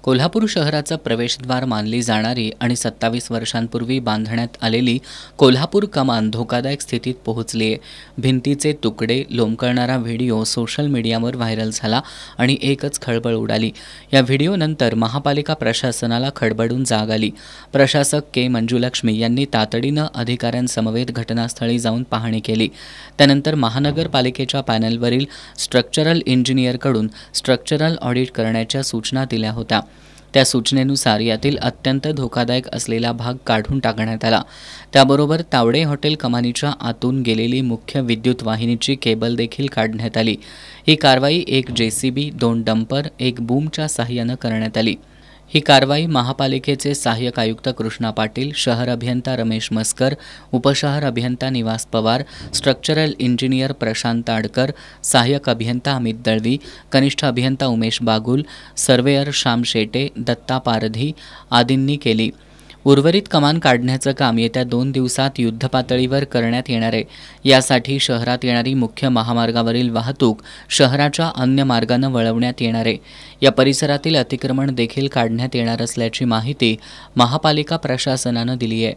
कोल्हापूर शहराचं प्रवेशद्वार मानली जाणारी आणि 27 वर्षांपूर्वी बांधण्यात आलेली कोल्हापूर कमान धोकादायक स्थितीत पोहोचली आहे. भिंतीचे तुकडे लोंबकळणारा व्हिडिओ सोशल मीडियावर व्हायरल झाला आणि एकच खळबळ उडाली. या व्हिडिओनंतर महापालिका प्रशासनाला खडबडून जाग आली. प्रशासक के मंजुलक्ष्मी यांनी तातडीनं अधिकाऱ्यांसमवेत घटनास्थळी जाऊन पाहणी केली. त्यानंतर महानगरपालिकेच्या पॅनलवरील स्ट्रक्चरल इंजिनियरकडून स्ट्रक्चरल ऑडिट करण्याच्या सूचना दिल्या होत्या. त्या सूचनेनुसार यातील अत्यंत धोकादायक असलेला भाग काढून टाकण्यात आला. त्याबरोबर तावडे हॉटेल कमानीच्या आतून गेलेली मुख्य विद्युत वाहिनीची केबल देखील काढण्यात आली. ही कारवाई एक JCB, 2 डंपर, एक बूमच्या साहाय्यानं करण्यात आली. ही कारवाई महापालिकेचे सहाय्यक आयुक्त कृष्णा पाटील, शहर अभियंता रमेश मस्कर, उपशहर अभियंता निवास पवार, स्ट्रक्चरल इंजिनियर प्रशांत आडकर, सहाय्यक अभियंता अमित दळवी, कनिष्ठ अभियंता उमेश बागुल, सर्वेयर श्याम शेटे, दत्ता पारधी आदींनी केली. उर्वरित कमान काढण्याचं काम येत्या 2 दिवसात युद्धपातळीवर करण्यात येणार आहे. यासाठी शहरात येणारी मुख्य महामार्गावरील वाहतूक शहराच्या अन्य मार्गानं वळवण्यात येणार आहे. या परिसरातील अतिक्रमण देखील काढण्यात येणार असल्याची माहिती महापालिका प्रशासनानं दिली आहे.